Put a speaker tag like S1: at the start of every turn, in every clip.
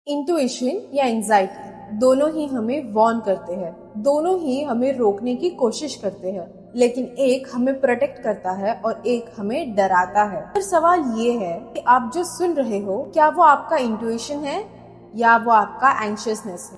S1: Intuition या anxiety दोनों ही हमें वार्न करते हैं, दोनों ही हमें रोकने की कोशिश करते हैं, लेकिन एक हमें प्रोटेक्ट करता है और एक हमें डराता है। पर सवाल ये है कि आप जो सुन रहे हो, क्या वो आपका इंट्यूशन है या वो आपका एंग्शियसनेस है?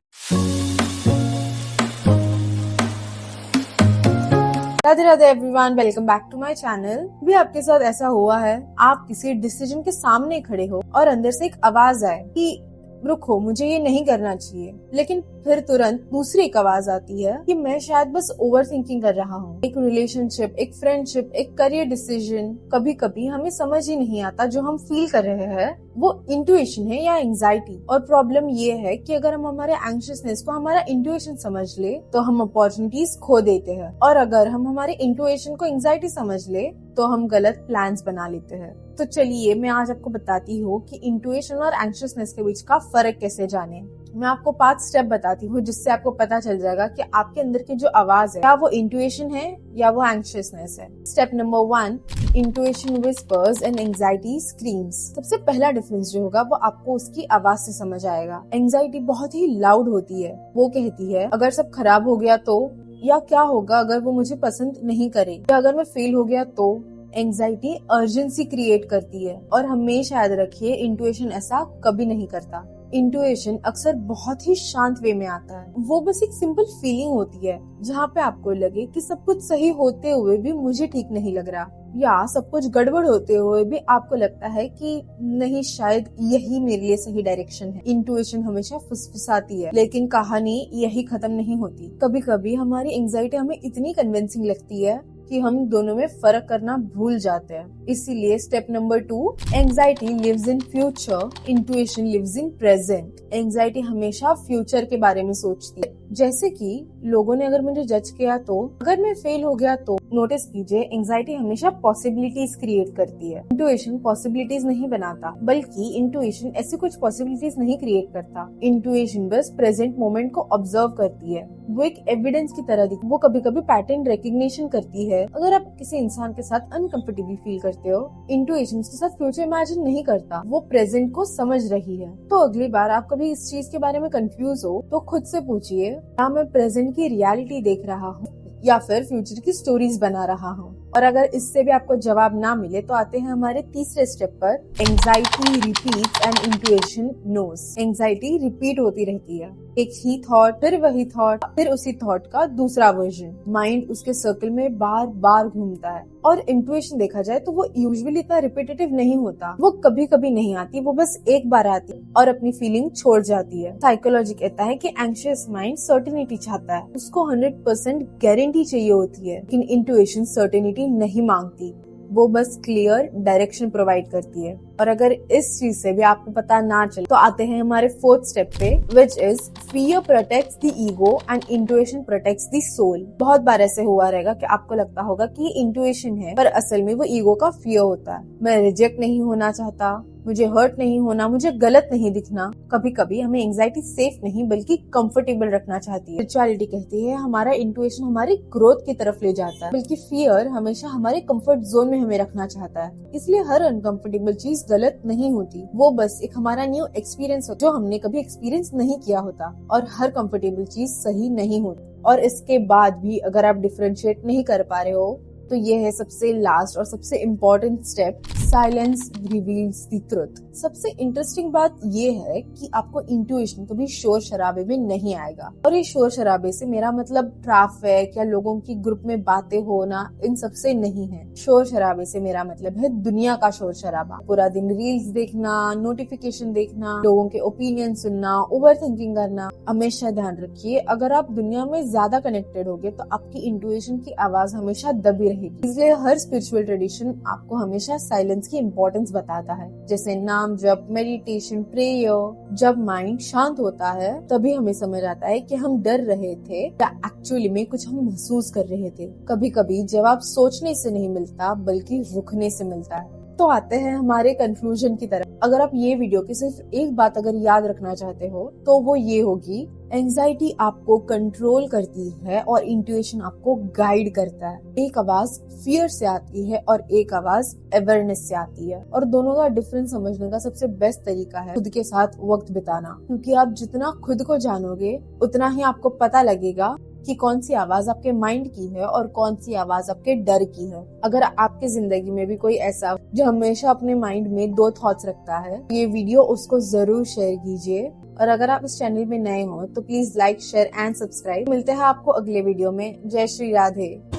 S1: Radhe Radhe everyone, welcome back to my channel. भी आपके साथ ऐसा हुआ है, आप किसी डिसीजन के सामने खड़े हो और अंदर से एक आवाज आए कि रुको, मुझे ये नहीं करना चाहिए, लेकिन फिर तुरंत दूसरी एक आवाज आती है कि मैं शायद बस ओवर थिंकिंग कर रहा हूँ। एक रिलेशनशिप, एक फ्रेंडशिप, एक करियर डिसीजन, कभी कभी हमें समझ ही नहीं आता जो हम फील कर रहे हैं वो इंट्यूशन है या एंजाइटी। और प्रॉब्लम ये है कि अगर हम हमारे एंग्शियसनेस को हमारा इंट्यूशन समझ ले तो हम अपॉर्चुनिटीज खो देते हैं, और अगर हम हमारे इंट्यूशन को एंजाइटी समझ ले तो हम गलत प्लान्स बना लेते हैं। तो चलिए मैं आज आपको बताती हूँ कि इंट्यूशन और एंग्शियसनेस के बीच का फर्क कैसे जाने। मैं आपको 5 स्टेप बताती हूँ जिससे आपको पता चल जाएगा कि आपके अंदर की जो आवाज है क्या वो इंट्यूशन है या वो एंग्शियसनेस है। Step number 1, intuition whispers and anxiety screams. सबसे पहला डिफरेंस जो होगा वो आपको उसकी आवाज से समझ आएगा। एंजाइटी बहुत ही लाउड होती है, वो कहती है अगर सब खराब हो गया तो, या क्या होगा अगर वो मुझे पसंद नहीं करे, या अगर मैं फेल हो गया तो। एंजाइटी अर्जेंसी क्रिएट करती है, और हमेशा याद रखिए इंट्यूशन ऐसा कभी नहीं करता। इंट्यूशन अक्सर बहुत ही शांत वे में आता है। वो बस एक सिंपल फीलिंग होती है जहाँ पे आपको लगे कि सब कुछ सही होते हुए भी मुझे ठीक नहीं लग रहा, या सब कुछ गड़बड़ होते हुए भी आपको लगता है कि नहीं, शायद यही मेरे लिए सही डायरेक्शन है। इंट्यूशन हमेशा फुसफुसाती है, लेकिन कहानी यही खत्म नहीं होती। कभी कभी हमारी एंजाइटी हमें इतनी कन्विंसिंग लगती है कि हम दोनों में फर्क करना भूल जाते हैं। इसीलिए step number 2, anxiety lives in future, intuition lives in present. Anxiety हमेशा फ्यूचर के बारे में सोचती है, जैसे कि लोगों ने अगर मुझे जज किया तो, अगर मैं फेल हो गया तो। नोटिस कीजिए, एंजाइटी हमेशा पॉसिबिलिटीज क्रिएट करती है, इंट्यूशन पॉसिबिलिटीज नहीं बनाता, बल्कि इंट्यूशन ऐसी कुछ पॉसिबिलिटीज नहीं क्रिएट करता। इंट्यूशन बस प्रेजेंट मोमेंट को ऑब्जर्व करती है, वो एक एविडेंस की तरह दिखती है। वो कभी कभी पैटर्न रिकग्निशन करती है। अगर आप किसी इंसान के साथ अनकंफर्टेबल फील करते हो, इंट्यूशन उसके साथ फ्यूचर इमेजिन नहीं करता, वो प्रेजेंट को समझ रही है। तो अगली बार आप कभी इस चीज के बारे में कंफ्यूज हो तो खुद से पूछिए, क्या मैं प्रेजेंट की रियलिटी देख रहा हूँ या फिर फ्यूचर की स्टोरीज बना रहा हूँ। और अगर इससे भी आपको जवाब ना मिले तो आते हैं हमारे तीसरे स्टेप पर, anxiety repeats and intuition knows. Anxiety repeat होती रहती है, एक ही थॉट, फिर वही थॉट, फिर उसी थॉट का दूसरा वर्जन। माइंड उसके सर्कल में बार बार घूमता है। और इंट्यूशन देखा जाए तो वो यूजुअली इतना रिपीटेटिव नहीं होता, वो कभी कभी नहीं आती, वो बस एक बार आती है और अपनी फीलिंग छोड़ जाती है। साइकोलॉजी कहता है कि एंग्शियस माइंड सर्टेनिटी चाहता है, उसको 100% गारंटी चाहिए होती है, लेकिन इंट्यूशन सर्टेनिटी नहीं मांगती, वो बस क्लियर डायरेक्शन प्रोवाइड करती है। और अगर इस चीज से भी आपको पता ना चले तो आते हैं हमारे 4th स्टेप पे, which is fear protects the ego and intuition protects the soul. बहुत बार ऐसे हुआ रहेगा कि आपको लगता होगा कि ये इंट्यूशन है, पर असल में वो ईगो का फियर होता है। मैं रिजेक्ट नहीं होना चाहता, मुझे हर्ट नहीं होना, मुझे गलत नहीं दिखना। कभी कभी हमें एंजाइटी सेफ नहीं बल्कि कंफर्टेबल रखना चाहती है। स्पिरिचुअलिटी कहती है हमारा इंट्यूशन हमारी ग्रोथ की तरफ ले जाता है, बल्कि फियर हमेशा हमारे कंफर्ट जोन में हमें रखना चाहता है। इसलिए हर अनकंफर्टेबल चीज गलत नहीं होती, वो बस एक हमारा न्यू एक्सपीरियंस होता है जो हमने कभी एक्सपीरियंस नहीं किया होता। और हर कंफर्टेबल चीज सही नहीं होती। और इसके बाद भी अगर आप डिफरेंशिएट नहीं कर पा रहे हो तो ये है सबसे लास्ट और सबसे important step, silence reveals the truth. सबसे इंटरेस्टिंग बात ये है कि आपको इंट्यूशन कभी शोर शराबे में नहीं आएगा। और ये शोर शराबे से मेरा मतलब ट्रैफिक या लोगों की ग्रुप में बातें होना, इन सब से नहीं है। शोर शराबे से मेरा मतलब है दुनिया का शोर शराबा। पूरा दिन रील्स देखना, नोटिफिकेशन देखना, लोगों के ओपिनियन सुनना, ओवर थिंकिंग करना। हमेशा ध्यान रखिए, अगर आप दुनिया में ज्यादा कनेक्टेड होगे तो आपकी इंट्यूशन की आवाज हमेशा दबी रहेगी। इसलिए हर स्पिरिचुअल ट्रेडिशन आपको हमेशा साइलेंस की इम्पोर्टेंस बताता है, जैसे नाम जप, मेडिटेशन, प्रेयर। जब माइंड शांत होता है तभी हमें समझ आता है कि हम डर रहे थे या एक्चुअली में कुछ हम महसूस कर रहे थे। कभी कभी जवाब सोचने से नहीं मिलता बल्कि रुकने से मिलता है। तो आते हैं हमारे कंक्लूजन की तरफ। अगर आप ये वीडियो की सिर्फ एक बात अगर याद रखना चाहते हो तो वो ये होगी, एंजाइटी आपको कंट्रोल करती है और इंट्यूशन आपको गाइड करता है। एक आवाज फियर से आती है और एक आवाज अवेयरनेस से आती है, और दोनों का डिफरेंस समझने का सबसे बेस्ट तरीका है खुद के साथ वक्त बिताना, क्योंकि आप जितना खुद को जानोगे उतना ही आपको पता लगेगा कि कौन सी आवाज आपके माइंड की है और कौन सी आवाज आपके डर की है। अगर आपके जिंदगी में भी कोई ऐसा जो हमेशा अपने माइंड में दो थॉट्स रखता है, ये वीडियो उसको जरूर शेयर कीजिए। और अगर आप इस चैनल में नए हो तो please like, share and subscribe. मिलते हैं आपको अगले वीडियो में। जय श्री राधे।